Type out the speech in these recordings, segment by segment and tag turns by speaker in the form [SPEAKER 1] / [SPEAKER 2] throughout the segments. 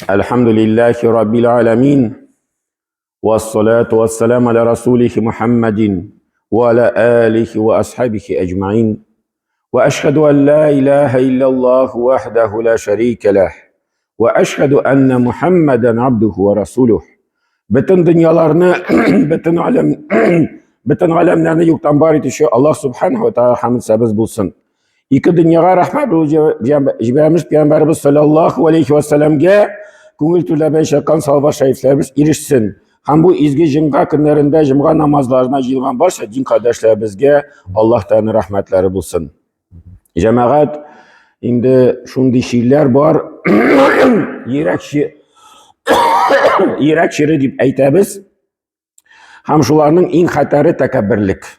[SPEAKER 1] الحمد لله رب العالمين والصلاة والسلام على رسوله محمد وعلى آله وأصحابه أجمعين وأشهد أن لا إله إلا الله وحده لا شريك له وأشهد أن محمدا عبده ورسوله. Bütün dünyalarını, bütün alemlerini yoktan var etişi Allah Subhanahu ve Teala hamd sebebiz bulsun. İki dünyaya rahmet bulacağımız Peygamberimiz sallallahu aleyhi ve sellem'e көңіл түләбен шаққан салва шәрифләрбіз иришсін. Һәм бу изге җомга көннәрендә җомга намазларына җыелган барча дин кардәшләребезгә Аллаһ Тәгалә рәхмәтләре булсын. Җәмәгать, инде шундый ширләр бар, йөрәк шире дип әйтәбез. Һәм шуларның иң хәтәре тәкәбберлек.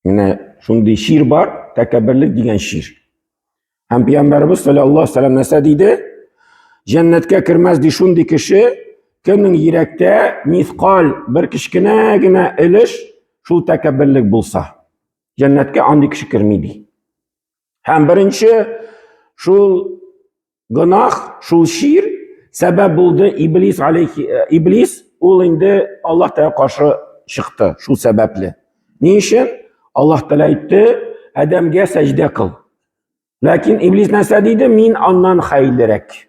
[SPEAKER 1] Менә шундый шир бар, тәкәбберлек дигән шир. Һәм Пәйгамбәрбез саллаллаһу алейһи ва сәлләм нәрсә диде? Cennetkə kirməz di şundi kişi, kimin yürekte mithqal bir kişkine gine iliş, şul təkəbbirlik bulsa. Cennetkə andi kişi kirmidi. Hem birinci, şul günah, şul şir, sebep buldu İblis, ol indi Allah Teala karşı çıktı, şul sebepli. Niçin? Allah Teala aytdı, Adem'e secde kıl. Lakin İblis nəsə dedi? Min ondan xeyirlirek.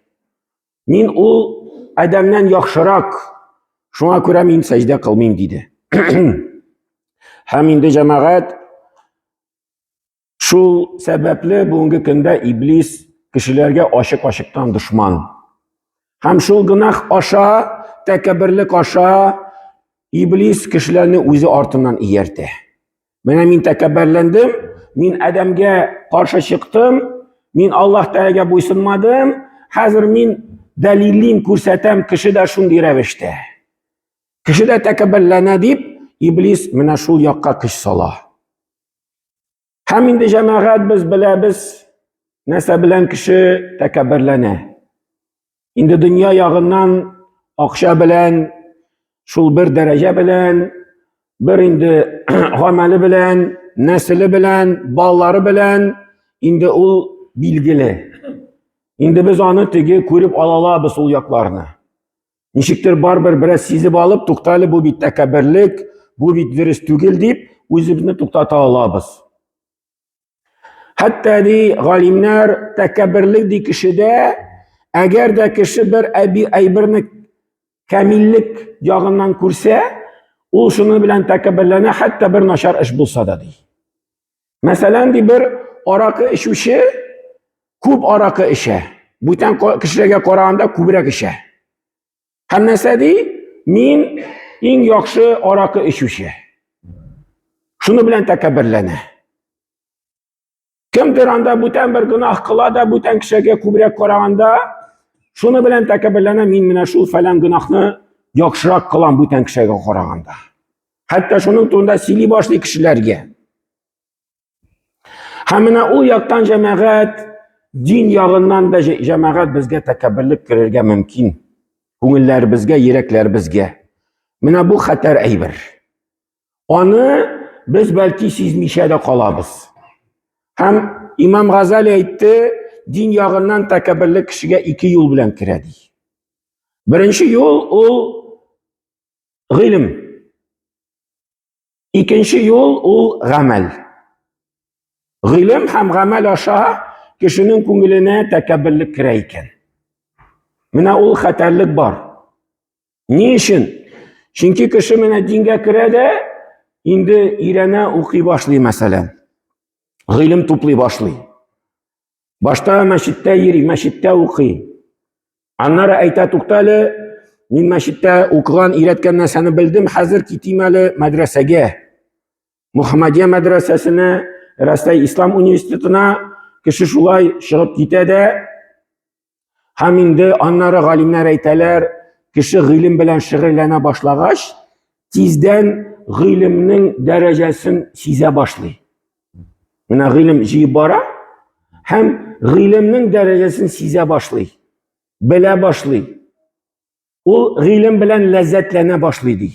[SPEAKER 1] Min o Adem'den yaxşırak, şuna görə min səcdə qılmayım dedi. Hem indi cəmaət, şu səbəbli bugünkü gündə İblis kişilərə aşıq-aşıqdan düşman. Hem şu günah aşağı, təkəbbürlük aşağı, İblis kişilərini özü ardından iyərdi. Mənə min təkəbbürləndim, min Adem'ə qarşı çıxdım, min Allah Teala'ya buysunmadım, hazır min delilin kürsətem kişi de şunday rəvişdə. Kişi de təkəbbürlənə deyib, İblis mənə şul yaqqa kış sala. Həm indi cəmaət biz biləbiz, nəsə bilən kişi təkəbbürlənə. İndi dünya yağından akşa bilən, şul bir dərəcə bilən, bir indi əməli bilən, nəsili bilən, balları bilən, indi o bilgili. İndi biz onu tegi көріп alalabız ol yaklarını. Nişiktir barbar biraz sizib alıp tuqtalı bu bit təkəbbürlük, bu bit virüs tügil deyip özümüzü tuqtata alabız. Hatta di galimler təkəbbürlük di kişide eğer de kişi bir aybirini kamillik yağından kursa, o şunu bilen təkəbbürlənə hatta bir naşar iş bulsa da di. Mesela di bir arakı işuşi, küp arakı işe. Bütün kişilerge Kur'an'da kübrek işe. Hem neyse di, min en yakşı arakı işe. Şunu bilen təkəbbürlənə. Kimdir anda bütün bir günah kıla da bütün kişilerge kübrek Kur'an'da şunu bilen təkəbbürlənə min minə şul falan günahını yakşırak kılan bütün kişilerge Kur'an'da. Hatta şunun tuğunda sili başlı kişilerge. Hemine o yaktan cemaat din yağından da cemaat bizge təkəbbürlük kirerge mümkün. Көңілләр bizge, yürekler bizge. Mine bu xatar aybir. Onu biz belki sizmişe de kalabız. Hem İmam Gazali aytdı, din yağından təkəbbürlük kişiye iki yol bilen kiredi. Birinci yol o ilim. İkinci yol o gamel. İlim hem gamel aşağı kişinin көңіліне təkəbbürlük kireyken. Mine ol xatarlık var. Niçin? Çünkü kişi mine dinge kirede, indi irene okuy başlıyor mesela. İlim topluy başlıyor. Başta meşitte yeri, meşitte okuy. Anlara ayta tuqtalı, min meşitte okuyan, iretken nesini bildim, hazır kitimeli medresege. Muhammediye medresesine, Rastay İslam Üniversitetine kişi şulay çıkıp gitede, hem indi anlara galimler aytalar, kişi ilim bilen şığırlana başlagaç, tizden ilimnin derecesini size başlıyor. Mine ilim jiyip bara, hem ilimnin derecesini size başlıyor. Bile başlıyor. O ilim bilen lezzetlene başlıyor.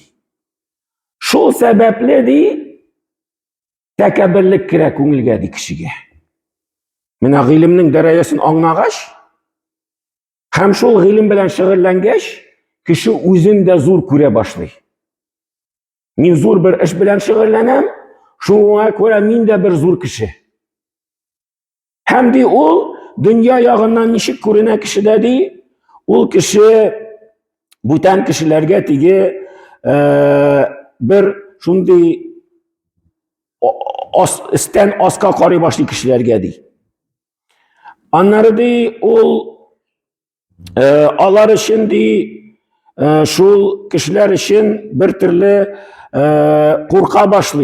[SPEAKER 1] Şu sebeple de təkəbbürlük kire көңілге di kişiye. Mine ilimnin derecesini anlagaç, Hem şol ilim bilen şığırlangeç, kişi özün de zor küre başlay. Min zor bir iş bilen şığırlanam, şuna göre min de bir zor kişi. Hem de ol, dünya yağından nişik kuruna kişi dedi, ol kişi, bütün kişilerge tigi, bir şundi isten aska karı başlı kişilerge di. Anları di, ol, alar şimdi, şu kişiler için bir türlü korka başlı.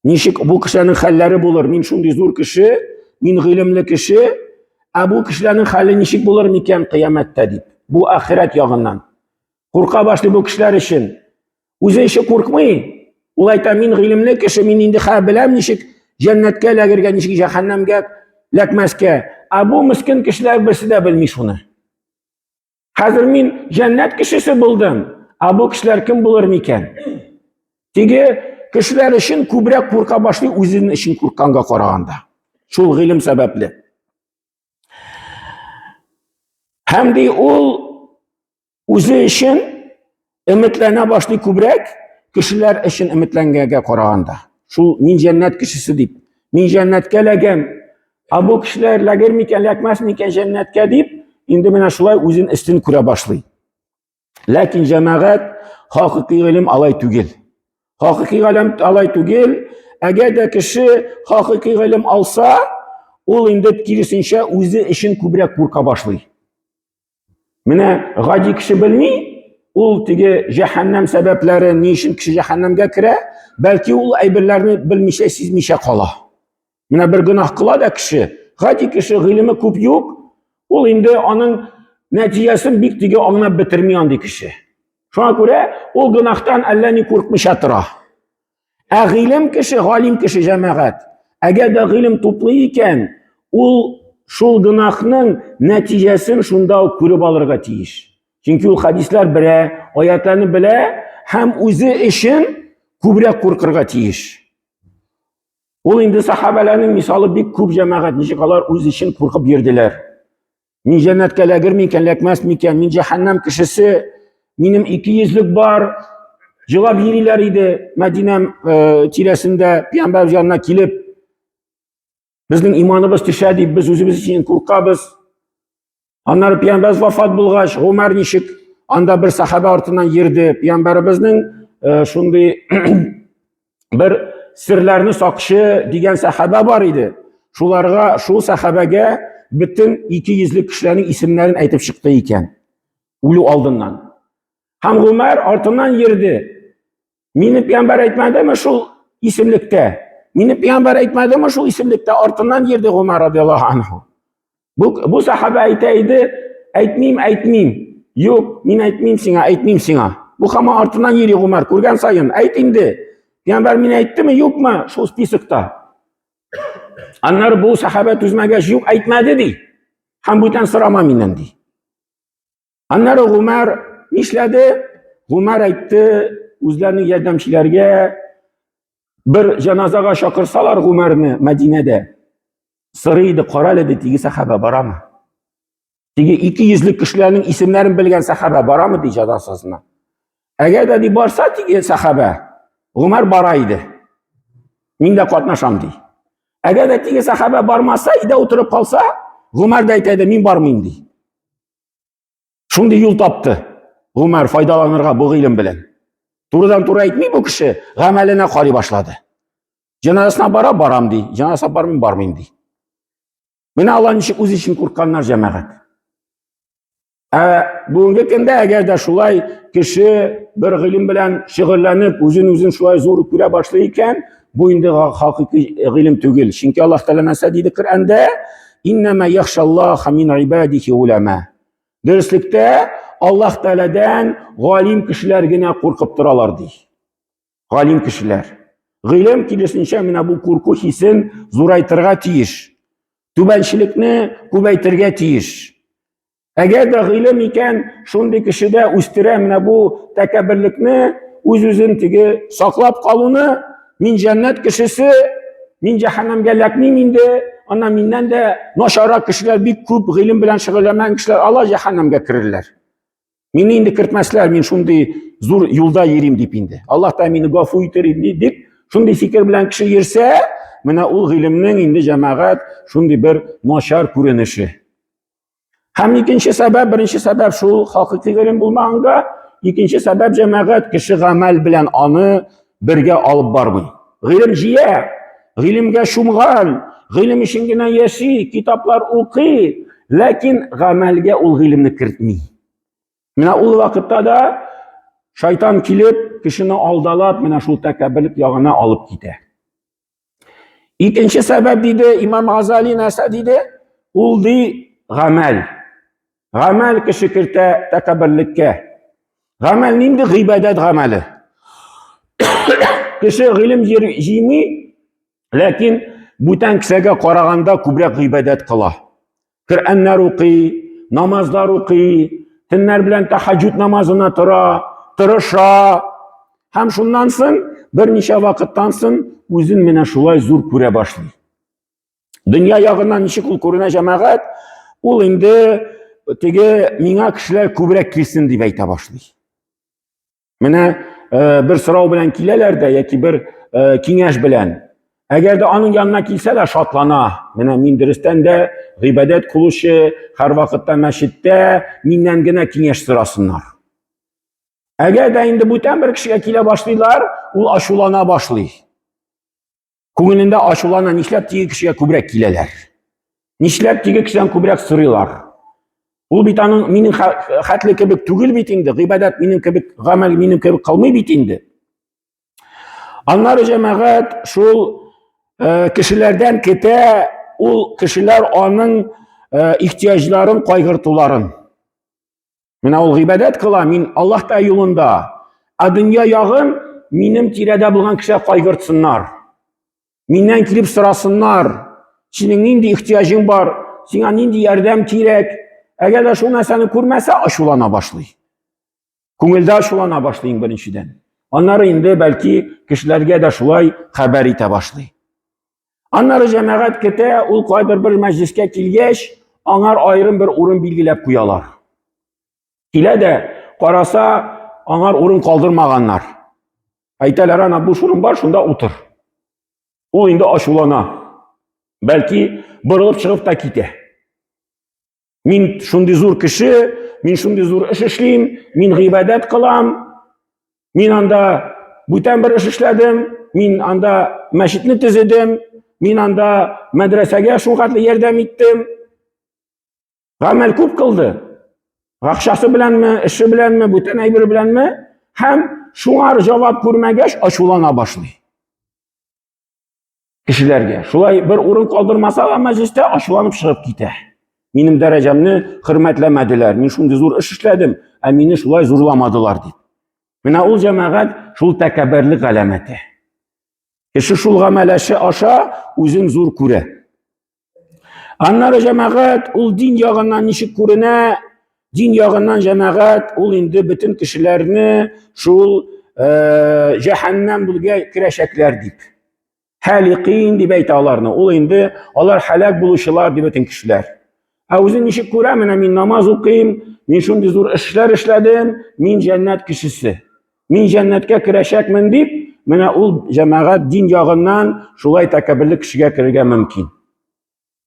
[SPEAKER 1] Nişik bu kişinin halleri bulur. Min şundi zor kişi, min ilimli kişi, bu kişilerin hali nişik bulur miken kıyamette deyip. Bu ahiret yağından. Korka başlı bu kişiler için. O'zi işi korkmayı. Ulayta min ilimli kişi, min indi bilem nişik cennetke lagirge, nişik cehennemge lekmeske. Bu miskin kişiler birisi de bilmiş onu. Hazır min cennet kişisi buldum. Bu kişiler kim bulur miken? Tigi kişiler için kübrek korka başlı o'zinin için korkanga qaraganda. Şul ilim sebepli. Hem de ol o'zi için ümitlene başlı kübrek kişiler için ümitlengenge qaraganda. Şul min cennet kişisi deyip, min cennetke legem. Bu kişiler lagir miken, lekmez miken cennetke deyip, indi mena şulay o'zinin istini küre başlı. Lakin cemaat hakiki ilim alay tugil. Hakiki ilim alay tugil. Eğer de kişi hakiki ilim alsa, ol indi kirisince o'zi için kübrek korka başlı. Mine gadi kişi bilmi, ol tigi cehennem sebepleri niçin kişi cehennemge kire, belki ol aybirlerini bilmişe, sizmişe kala. Mine bir günah kıla da kişi, gadi kişi ilimi küp yok, ol indi onun neticesini bir tigi anına bitirmeyen di kişi. Şuna göre o günahtan Allah'ını korkmuş etra. İlim kişi, galim kişi cemaat. Eğer de ilim topluyken, ol şul günahının neticesini şunda körüp alırga tiyiş. Çünkü o hadisler bile, ayetlerini bile hem o'zi için kübrek korkırga tiyiş. Ol indi sahabelerin misalı bir küp cemaat nişikalar o'zi için korkup yerdiler. Min cennetke lagir miken, lekmez miken, min cehennem kişisi, minim 200'lük var, cevap yeriler idi. Medinem çilesinde Peygamber yanına gelip, bizning imanımız düşedi, biz özümüz için korkabız. Anlar Peygamber vafat bulgaç, Ömer nişik, anda bir sahabe artından yerdi. Peygamberimizning şundi bir sirlerini sakışı diyen sahabe var idi. Şularga, şu sahabege bütün 200'lük kişilerin isimlerini aytıp çıktı iken. Ulu aldından. Hem Ömer artından yerdi. Mini Peygamber aytmadı mı şu isimlikte? Mini Peygamber aytmadı mı şu isimlikte? Artından yerdi Ömer radıyallahu anhu. Bu sahabe aytaydı, aytmayım. Yok, min aytmayım sana. Bu ama artından yeri Ömer, kurgan sayın, ayt indi. Peygamber min aytdı mı, yok mu? Şu spisikta. Anlar bu sahabe tüzmegeç, yok aytmadı di. Hem buten sırama minen di. Anlar Ömer nişledi? Ömer aytdı, o'zlarining yordamchilarga bir janozaga chaqirsalar Ömerni Madinada. Siriydi, qoralidi, tigi sahaba borami? Tigi 200'lik kishilarning isimlarini bilgan sahaba borami di janozasina? Agar dedi borsa tigi sahaba, Ömer boraydi. Menda qatnasham di. Agar da tigi sahaba bormasa, ida o'tirib qolsa, Ömer de aytadi, men bormayman di. Shunday yo'l topdi. Ömer foydalanırga bu ilim bilen. To'g'ridan to'g'ri aytmay bu kishi g'amalini qoriy boshladi. Janozasina boram di, janozasiga bormayman di. Mana Allohning ishi o'zi uchun qo'rqqanlar jamoat. Bugungi kunda agarda shulay kishi bir ilim bilan shug'ullanib, o'zini shulay zo'r ko'ra boshlayotgan, bu endi haqiqiy ilim tugil. Chunki Alloh taolo nasa deydi Qur'onda, "Innama yaxshalloha min ibadihi ulama." Derslikda Allah Teala'dan galim kişilergine korkup duralar dey. Galim kişiler. Ilim kilisinçe mina bu korku hisin zoraytırga tiyiş. Tübençilikni kubeytirge tiyiş. Eğer de ilim iken şundi kişide üstüre mina bu tekebirlikni özün tigi saklap kalını min cennet kişisi min cehennem gelekmiyim indi. Ana minнән дә начаррак кешеләр, бик күп гыйлем белән шөгыльләнгән кешеләр Алла җәһәннәмгә керерләр. Мине инде кертмәсләр, мин шундый зур юлда йөрим дип инде. Аллаһ та мине гафу итер дип, шундый фикер белән кеше йөрсә, менә ул гыйлемнең инде җәмәгать шундый бер начар күренеше. Һәм икенче сәбәп, беренче сәбәп шул хакыйкый гыйлем булмаганга, икенче сәбәп җәмәгать кеше гамәл белән аны бергә алып бармый. Гыйлем җыя, гыйлемгә шумган, гыйлем өчен генә яши, китаплар укый, ләкин гамәлгә ул гыйлемне кертми. Менә ул вакытта да шайтан килеп, кешене алдалап, менә шул тәкәбберлек ягына алып китә. Икенче сәбәп диде Имам Газали нәрсә диде? Ул ди гамәл. Гамәл кеше кертә тәкәбберлеккә. Гамәл нинди? Гыйбадәт гамәле. Кеше гыйлем җыймый, ләкин бүтән кешегә караганда күбрәк гыйбадәт кыла. Коръәннәр укый, намазлар укый, төннәр белән тәһаҗҗүд намазына тора, тырыша. Һәм шуннан соң берничә вакыттан соң үзен менә шулай зур күрә башлый. Дөнья ягыннан ничек ул күренә җәмәгать? Ул инде теге миңа кешеләр күбрәк килсен дип әйтә башлый. Менә бер сорау белән киләләр дә яки бер киңәш белән. Әгәр дә аның янына килсә дә шатлана. Менә мин дөрестән дә гыйбадәт кылучы, һәр вакытта мәчеттә миннән генә киңәш сорасыннар. Әгәр дә инде бүтән бер кешегә килә башлыйлар, ул ачулана башлый. Күңелендә ачулана, нишләп теге кешегә күбрәк киләләр? Нишләп теге кешедән күбрәк сорыйлар? Ул бит аның минем хәтле кебек түгел бит инде, гыйбадәт минем кебек, гамәл минем кебек кылмый бит инде. Аннары җәмәгать шул кешеләрдән көтә, ул кешеләр аның ихтияҗларын кайгыртуларын. Менә ул гыйбадәт кыла, мин Аллаһ та юлында, дөнья ягын минем тирәдә булган кешеләр кайгыртсыннар. Миннән килеп сорасыннар, синең нинди ихтияҗың бар, сиңа нинди ярдәм кирәк. Әгәр дә шул нәрсәне күрмәсә, ачулана башлый. Күңелдә ачулана башлый беренчедән. Аннары инде бәлки кешеләргә дә шулай хәбәр итә башлый. Аннары җәмәгать көтә, ул кайбер бер мәҗлескә килгәч, аңар аерым бер урын билгеләп куялар. Килә дә, караса, аңар урын калдырмаганнар. Әйтәләр, ана буш урын бар, шунда утыр. Ул инде ачулана. Бәлки борылып чыгып та китә. Мин шундый зур кеше, мин шундый зур эш эшлим, мин гыйбадәт кылам, мин анда бүтән бер эш эшләдем, мин анда мәчетне төзедем, мин анда мәдрәсәгә шул хәтле ярдәм иттем. Гамәл күп кылды. Акчасы беләнме, эше беләнме, бүтән әйбер беләнме? Һәм шуңар җавап күрмәгәч ачулана башлый. Кешеләргә шулай бер урын калдырмаса да мәҗлестә ачуланып чыгып китә. Минем дәрәҗәмне хөрмәтләмәделәр, мин шундый зур эш эшләдем, мине шулай зурламадылар дип. Менә ул җәмәгать шул тәкәбберлек галәмәте. Кеше шул гамәләше аша үзен зур күрә. Аннары җәмәгать ул дин ягыннан ничек күренә? Дин ягыннан җәмәгать ул инде бөтен кешеләрне шул җәһәннәм булга керәчәкләр дип. Халиқин дип әйтә аларны. Ул инде алар һәлак булучылар дип бөтен кешеләр. Үзен ничек күрә? Менә мин намаз укыйм, мин шундый зур эшләр эшләдем, мин җәннәт кешесе. Мин җәннәткә керәчәкмен дип, менә ул җәмәгать дин ягыннан шулай тәкәбберлек кешегә керергә мөмкин.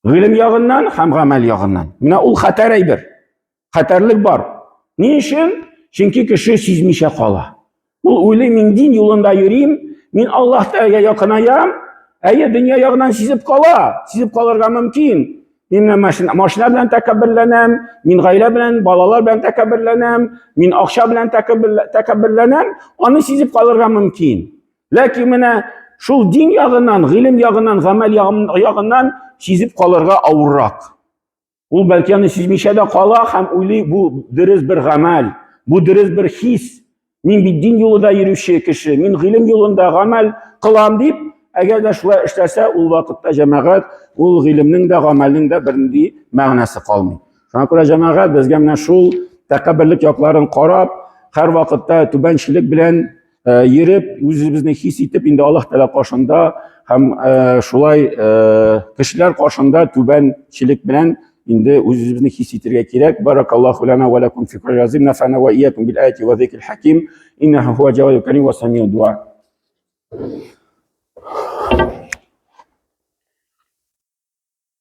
[SPEAKER 1] Гыйлем ягыннан һәм гамәл ягыннан. Менә ул хәтәр әйбер. Хәтәрлек бар. Ни өчен? Чөнки кеше сизмичә кала. Ул уйлый, мин дин юлында йөрим, мин Аллаһка якынаям, дөнья ягыннан сизеп кала. Сизеп калырга мөмкин. Мин машина белән тәкәбберләнәм, мин гаилә белән, балалар белән тәкәбберләнәм, мин акча белән тәкәбберләнәм, аны сизеп калырга мөмкин. Ләкин менә шул дин ягыннан, гыйлем ягыннан, гамәл ягыннан сизеп калырга авыррак. Ул бәлки аны сизмичә дә кала һәм уйлый, бу дөрес бер гамәл, бу дөрес бер хис. Мин бит дин юлында йөрүче кеше, мин гыйлем юлында гамәл кылам дип, әгәр дә шулай эшләсә, ул вакытта җәмәгать ул гыйлемнең дә, гамәлнең дә бернинди мәгънәсе калмый. Шуңа күрә җәмәгать безгә менә шул тәкәбберлек якларын карап, һәр вакытта түбәнчелек белән йөреп, үзебезне хис итеп, инде Аллаһ Тәала каршында һәм шулай кешеләр каршында түбәнчелек белән инде үзебезне хис итәргә кирәк. Баракаллаху лана ва лакум фи кулли азим, нафана ва iyyakum bil ayati ва зикрил хаким, иннаху хува җавадул карим ва самиуд дуа.